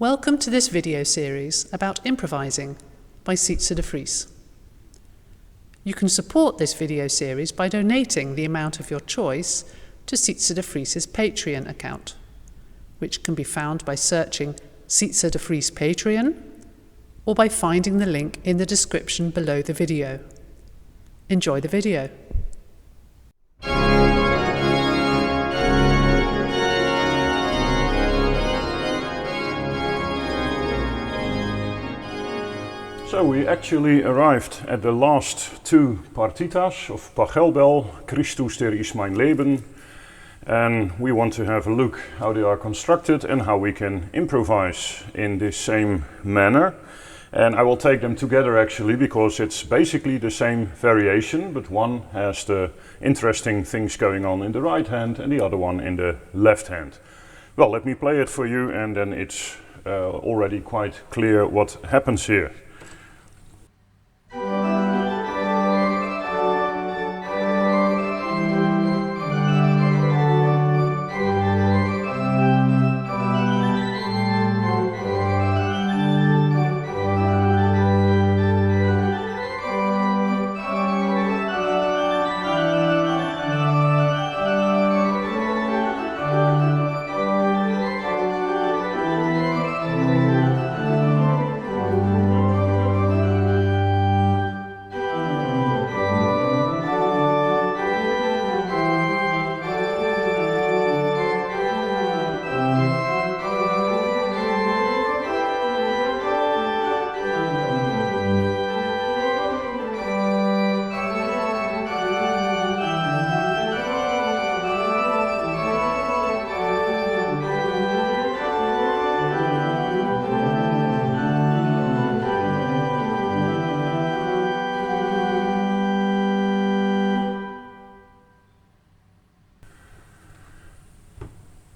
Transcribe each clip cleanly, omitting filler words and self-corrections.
Welcome to this video series about improvising by Sietze de Vries. You can support this video series by donating the amount of your choice to Sietze de Vries' Patreon account, which can be found by searching Sietze de Vries Patreon or by finding the link in the description below the video. Enjoy the video. So we actually arrived at the last two partitas of Pachelbel, Christus der ist mein Leben, and we want to have a look how they are constructed and how we can improvise in this same manner. And I will take them together actually because it's basically the same variation, but one has the interesting things going on in the right hand and the other one in the left hand. Well, let me play it for you and then it's already quite clear what happens here.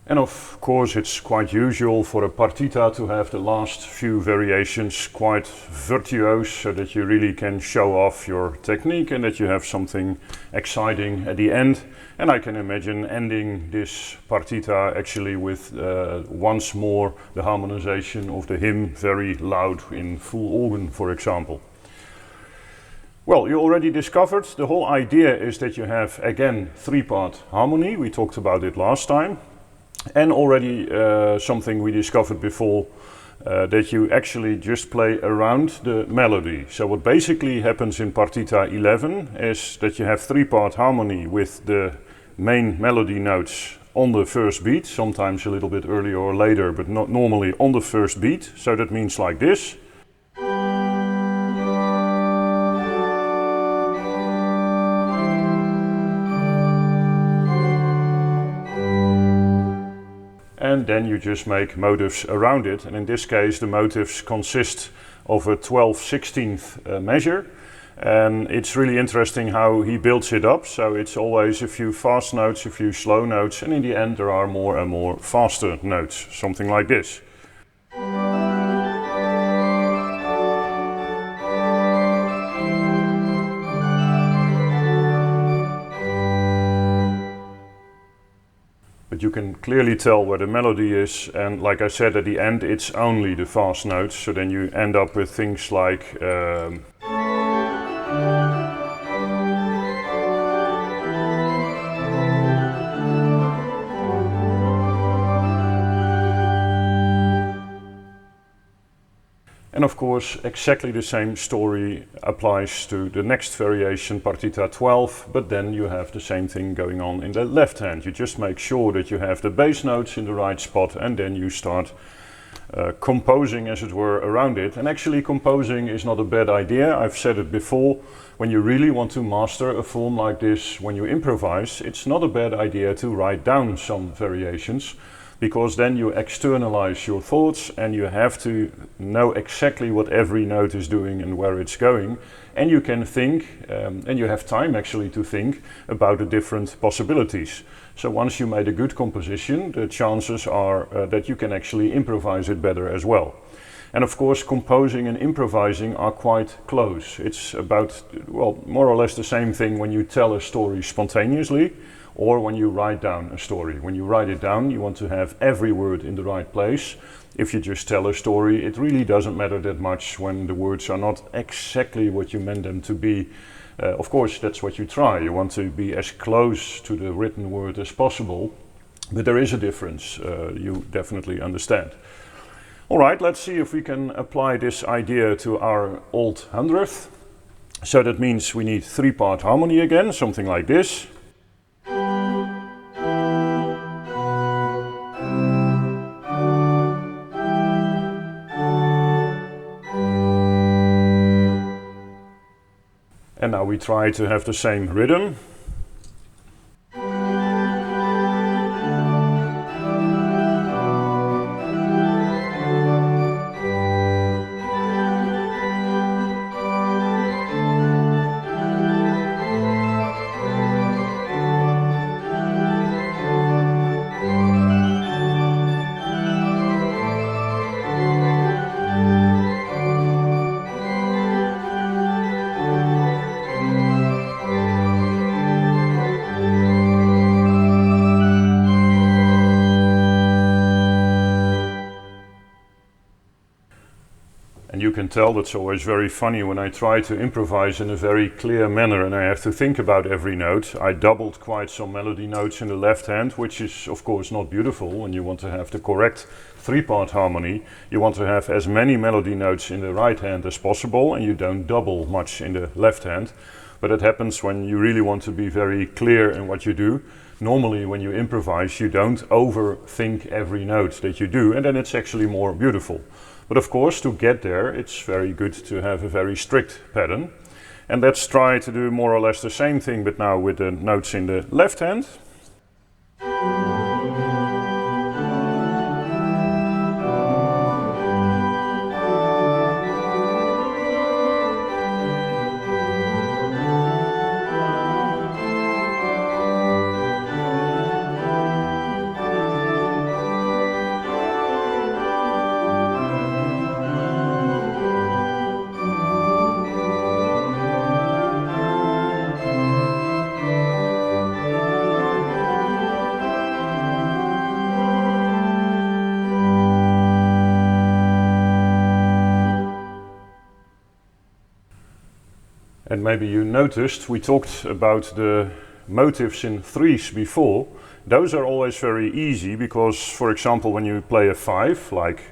And of course it's quite usual for a partita to have the last few variations quite virtuose so that you really can show off your technique and that you have something exciting at the end. And I can imagine ending this partita actually with once more the harmonization of the hymn very loud in full organ, for example. Well, you already discovered the whole idea is that you have again three-part harmony. We talked about it last time. And already something we discovered before, that you actually just play around the melody. So what basically happens in partita 11 is that you have three-part harmony with the main melody notes on the first beat, sometimes a little bit earlier or later, but not normally on the first beat. So that means like this. And then you just make motives around it, and in this case the motives consist of a 12/16th measure, and it's really interesting how he builds it up. So it's always a few fast notes, a few slow notes, and in the end there are more and more faster notes, something like this. But you can clearly tell where the melody is, and like I said at the end it's only the fast notes, so then you end up with things like and of course exactly the same story applies to the next variation, partita 12, but then you have the same thing going on in the left hand. You just make sure that you have the bass notes in the right spot and then you start composing, as it were, around it. And actually composing is not a bad idea. I've said it before, when you really want to master a form like this, when you improvise, it's not a bad idea to write down some variations, because then you externalize your thoughts and you have to know exactly what every note is doing and where it's going, and you can think and you have time actually to think about the different possibilities. So once you made a good composition, the chances are that you can actually improvise it better as well. And of course, composing and improvising are quite close. It's about, well, more or less the same thing when you tell a story spontaneously or when you write down a story. When you write it down, you want to have every word in the right place. if you just tell a story, it really doesn't matter that much when the words are not exactly what you meant them to be. Of course, that's what you try. You want to be as close to the written word as possible, but there is a difference, you definitely understand. All right, let's see if we can apply this idea to our old hundredth. So that means we need 3-part harmony again, something like this. And now we try to have the same rhythm. And you can tell that's always very funny when I try to improvise in a very clear manner and I have to think about every note. I doubled quite some melody notes in the left hand, which is of course not beautiful when you want to have the correct 3-part harmony. You want to have as many melody notes in the right hand as possible and you don't double much in the left hand. But it happens when you really want to be very clear in what you do. Normally when you improvise you don't overthink every note that you do and then it's actually more beautiful. But of course, to get there, it's very good to have a very strict pattern. And let's try to do more or less the same thing, but now with the notes in the left hand. And maybe you noticed we talked about the motives in threes before. Those are always very easy because, for example, when you play a 5, like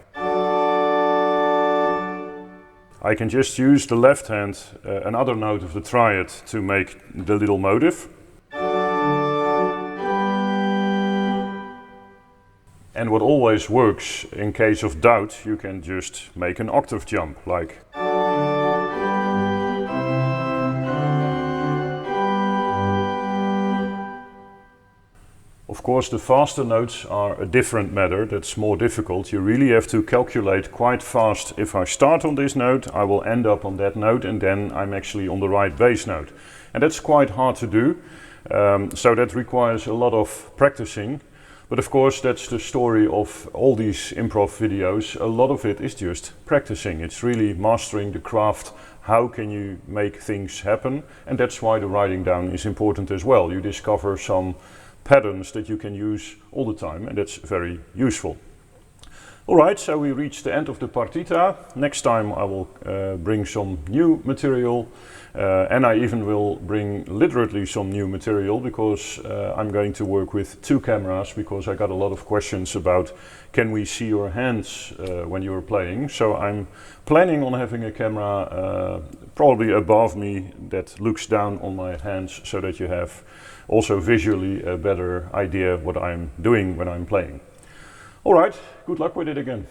I can just use the left hand, another note of the triad to make the little motive. And what always works in case of doubt, you can just make an octave jump, like. Of course, the faster notes are a different matter, that's more difficult. You really have to calculate quite fast. If I start on this note, I will end up on that note and then I'm actually on the right bass note. And that's quite hard to do, so that requires a lot of practicing. But of course, that's the story of all these improv videos. A lot of it is just practicing. It's really mastering the craft. How can you make things happen? And that's why the writing down is important as well. You discover some patterns that you can use all the time, and that's very useful. Alright, so we reached the end of the partita. Next time I will bring some new material, and I even will bring literally some new material because I'm going to work with 2 cameras because I got a lot of questions about can we see your hands when you're playing. So I'm planning on having a camera probably above me that looks down on my hands so that you have also visually a better idea what I'm doing when I'm playing. Alright, good luck with it again.